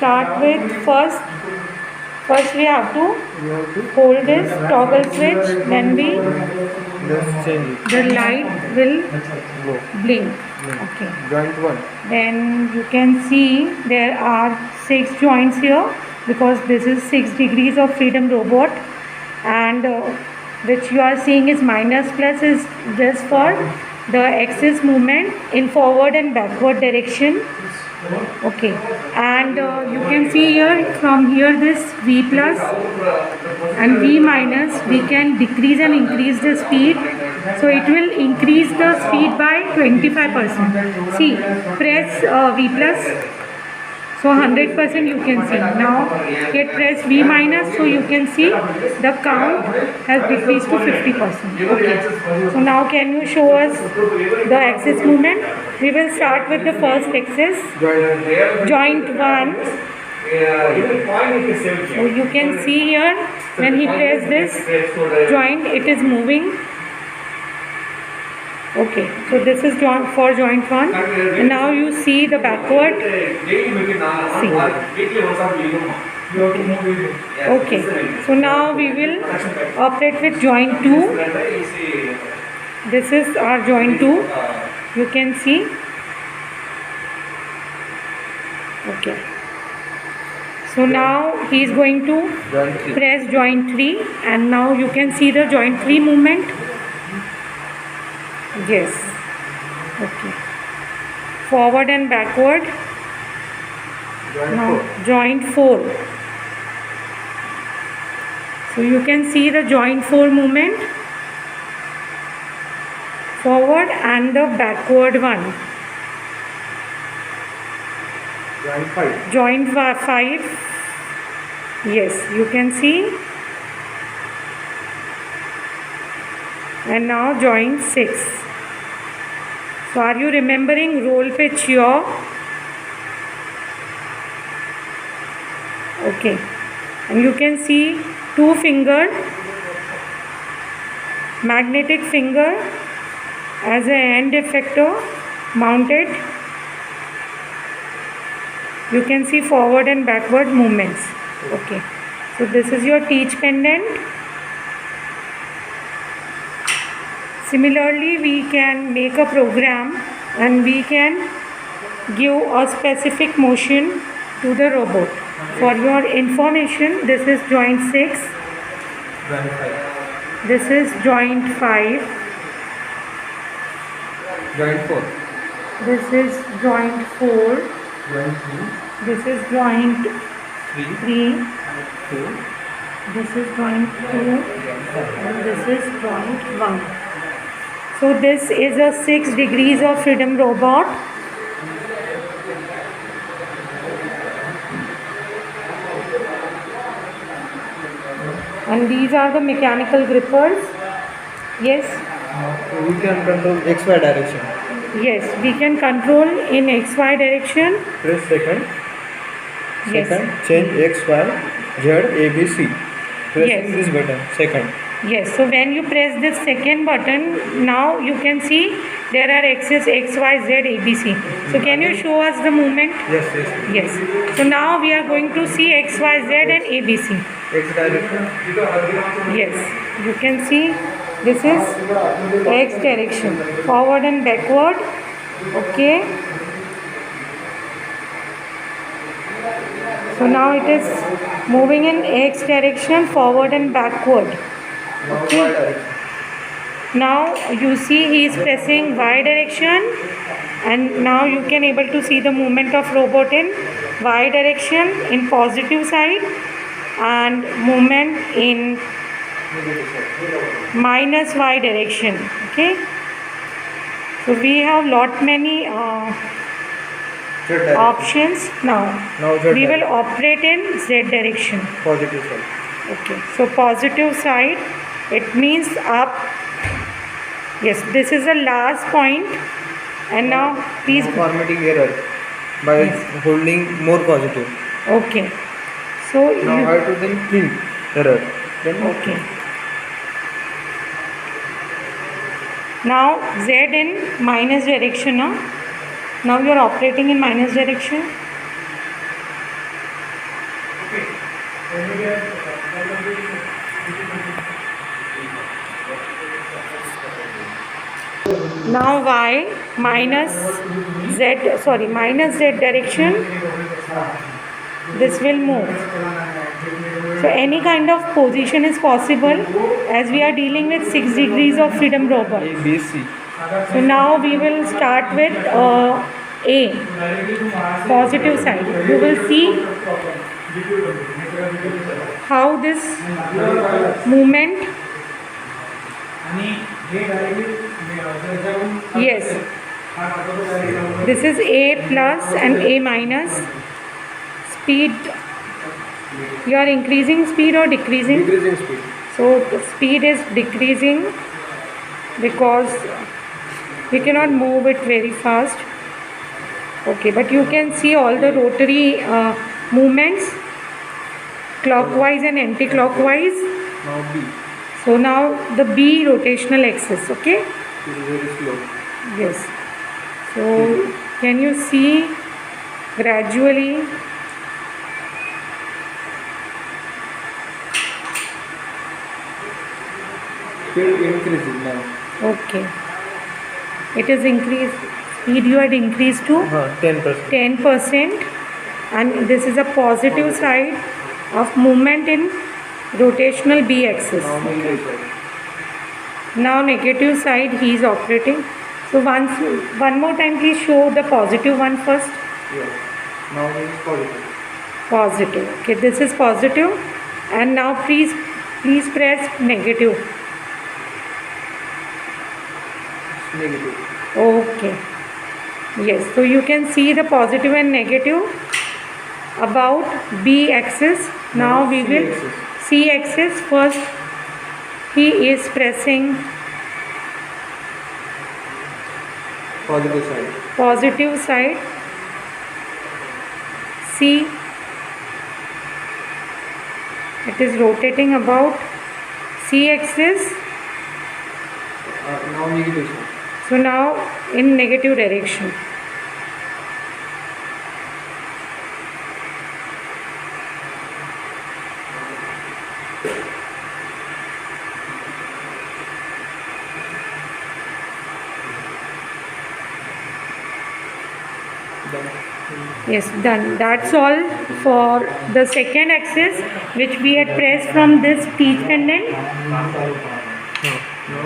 start with first we have to You have to hold this toggle switch, then let's change it. the light will Go. blink. Blink. Okay. Joint 1. Then you can see there are 6 joints here because this is 6 degrees of freedom robot, and which you are seeing is minus plus is just for the axis movement in forward and backward direction. Okay, and you can see here from here this V plus and V minus, we can decrease and increase the speed. So it will increase the speed by 25%. See, press V plus, so 100% you can see. Now get press V minus, so you can see the count has decreased to 50%. Okay. So now can you show us the axis movement? We will start with the first axis, joint 1. So you can see here when he press this joint, it is moving. Okay, so this is for joint 1, and now you see the backward. See. Okay, so now we will operate with joint 2. This is our joint 2. You can see. Okay. So now he is going to press joint 3, and now you can see the joint 3 movement. Yes. Okay. Forward and backward. Now joint 4. So you can see the joint 4 movement. Forward and the backward one. Joint 5. Joint 5. Yes, you can see. And now joint 6. So are you remembering roll pitch yaw? Okay. And you can see 2 finger, magnetic finger as an end effector mounted. You can see forward and backward movements. Okay. So this is your teach pendant. Similarly, we can make a program and we can give a specific motion to the robot. For your information, this is joint 6. Joint 5. This is joint 5. Joint 4. This is joint 4. Joint 3. This is joint 3. 2. This is joint 2. And this is joint 1. So this is a 6 degrees of freedom robot. And these are the mechanical grippers. Yes. We can control XY direction. Yes, we can control in XY direction. Press second. Yes. Second, change XY, Z, A, B, C. Pressing Yes. this button. Second. Yes, so when you press this second button, now you can see there are axes X, Y, Z, A, B, C. So can you show us the movement? Yes, yes. Yes. So now we are going to see X, Y, Z and A, B, C. X direction. Yes, you can see this is X direction, forward and backward. Okay. So now it is moving in X direction, forward and backward. Okay. Now you see he is pressing Y direction, and now you can able to see the movement of robot in Y direction in positive side and movement in minus Y direction. Okay. So we have lot many Z direction. options now. Now Z We will direction. operate in Z direction. Positive side. Okay, so positive side, it means up. Yes, this is the last point. And now please. No formatting error by holding more positive. Okay, so Now you, I have to then print error. Then okay. Now Z in minus direction. Now you are operating in minus direction. Now y minus z direction, this will move. So any kind of position is possible as we are dealing with 6 degrees of freedom robot. A, B, C. So now we will start with A, positive side. You will see how this movement, yes, this is A plus and A minus. Speed, you are increasing speed or decreasing? Decreasing speed. So the speed is decreasing because we cannot move it very fast. Okay, but you can see all the rotary movements, clockwise and anti-clockwise. Now B. So now the B rotational axis, okay? It is very slow. Yes. So can you see gradually? Speed increasing now. Okay. It is increased. Speed you had increased to 10%. 10%, and this is a positive side of movement in rotational B axis. Now negative side. Now negative side he is operating. So one more time please show the positive one first. Yes. Now it is positive. Positive. Okay, this is positive, and now please press negative. It's negative. Okay. Yes, so you can see the positive and negative about B axis. Now we C will axis. C axis first. He is pressing Positive side. positive side. C. It is rotating about C axis. Now negative side. So now in negative direction. Done. Yes, done. That's all for the second axis which we had pressed from this teeth pendant. No.